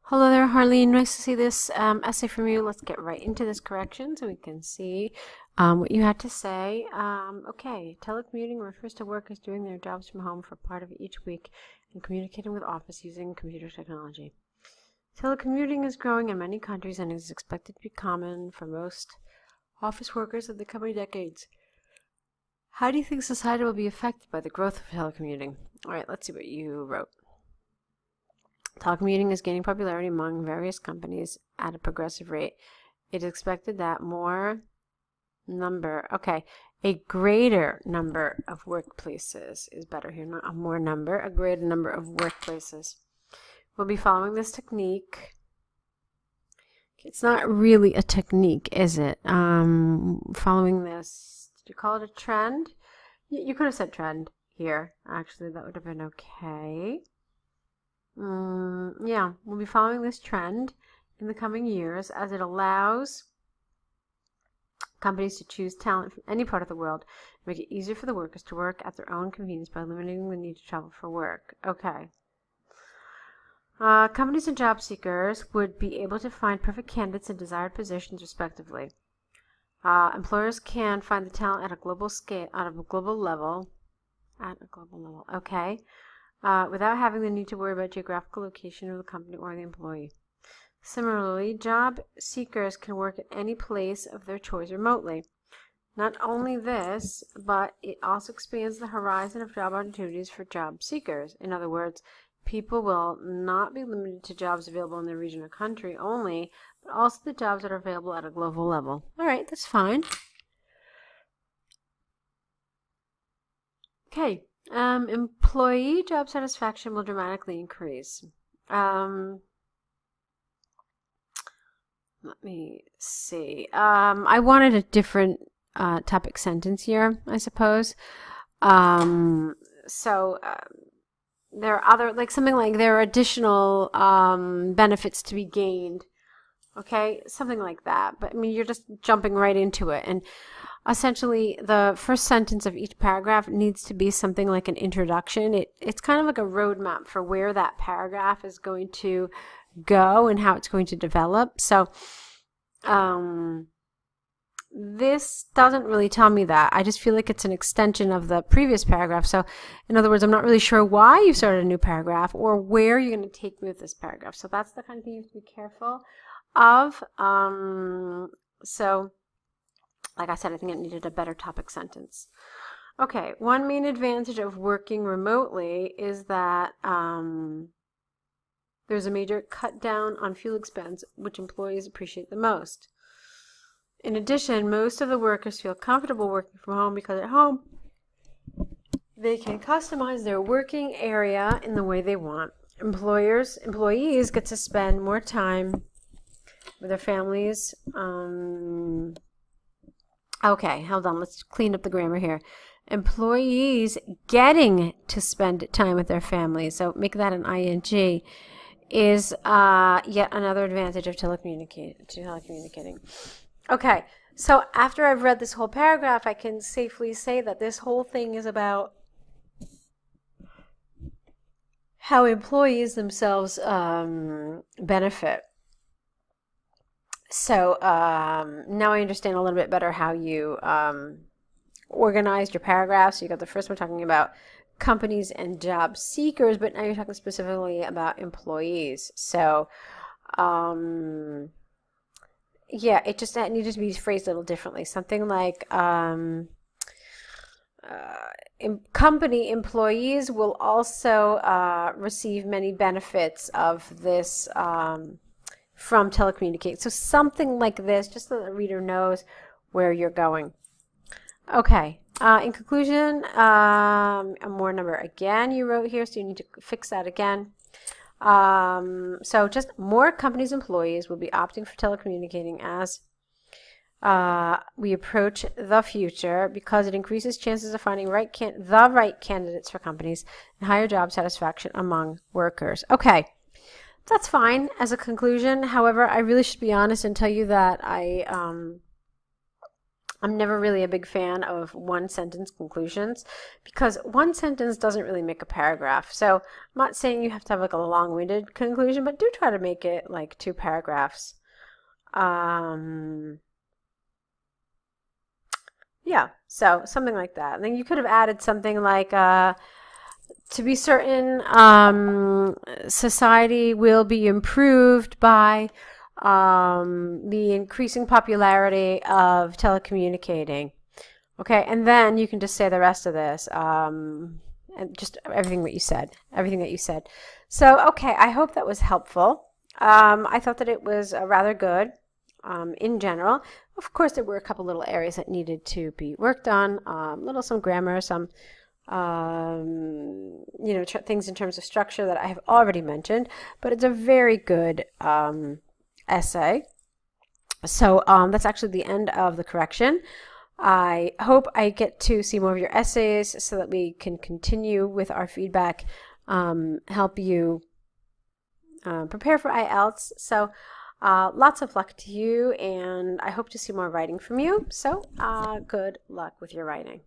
Hello there, Harleen. Nice to see this essay from you. Let's get right into this correction so we can see what you had to say. Okay, telecommuting refers to workers doing their jobs from home for part of each week and communicating with office using computer technology. Telecommuting is growing in many countries and is expected to be common for most office workers in the coming decades. How do you think society will be affected by the growth of telecommuting? All right, let's see what you wrote. Telecommuting is gaining popularity among various companies at a progressive rate. It is expected that a greater number of workplaces is better here, not a more number, a greater number of workplaces will be following this technique. It's not really a technique, is it? Following this, did you call it a trend? You could have said trend here. Actually, that would have been okay. Yeah, we'll be following this trend in the coming years as it allows companies to choose talent from any part of the world and make it easier for the workers to work at their own convenience by limiting the need to travel for work. Okay. Companies and job seekers would be able to find perfect candidates in desired positions respectively. Employers can find the talent at a global scale, at a global level. Okay. Without having the need to worry about geographical location of the company or the employee. Similarly, job seekers can work at any place of their choice remotely. Not only this, but it also expands the horizon of job opportunities for job seekers. In other words, people will not be limited to jobs available in their region or country only, but also the jobs that are available at a global level. All right, that's fine. Okay. Employee job satisfaction will dramatically increase. Let me see. I wanted a different topic sentence here, I suppose. There are other, like something like there are additional benefits to be gained. Okay, something like that. But I mean, you're just jumping right into it. And essentially, the first sentence of each paragraph needs to be something like an introduction. It's kind of like a roadmap for where that paragraph is going to go and how it's going to develop. So this doesn't really tell me that. I just feel like it's an extension of the previous paragraph. So in other words, I'm not really sure why you started a new paragraph or where you're going to take me with this paragraph. So that's the kind of thing you have to be careful of. So like I said, I think it needed a better topic sentence. Okay, one main advantage of working remotely is that there's a major cut down on fuel expense, which employees appreciate the most. In addition, most of the workers feel comfortable working from home because at home they can customize their working area in the way they want. Employees get to spend more time with their families. Okay, hold on. Let's clean up the grammar here. Employees getting to spend time with their families, so make that an ing, is yet another advantage of telecommunicating. Okay, so after I've read this whole paragraph, I can safely say that this whole thing is about how employees themselves benefit. So now I understand a little bit better how you organized your paragraphs. So you got the first one talking about companies and job seekers, but now you're talking specifically about employees. So yeah, it needed to be phrased a little differently. Something like company employees will also receive many benefits of this from telecommunicating. So something like this, just so the reader knows where you're going. Okay. In conclusion, a more number again you wrote here, so you need to fix that again. So just more companies' employees will be opting for telecommunicating as we approach the future because it increases chances of finding the right candidates for companies and higher job satisfaction among workers. Okay. That's fine as a conclusion. However, I really should be honest and tell you that I'm never really a big fan of one sentence conclusions because one sentence doesn't really make a paragraph. So I'm not saying you have to have like a long-winded conclusion, but do try to make it like 2 paragraphs. Yeah, so something like that. And then you could have added something like, to be certain, society will be improved by the increasing popularity of telecommunicating. Okay, and then you can just say the rest of this, and just everything that you said. So, okay, I hope that was helpful. I thought that it was rather good in general. Of course, there were a couple little areas that needed to be worked on, some grammar, some things in terms of structure that I have already mentioned, but it's a very good essay. So that's actually the end of the correction. I hope I get to see more of your essays so that we can continue with our feedback, help you prepare for IELTS. So lots of luck to you, and I hope to see more writing from you. So good luck with your writing.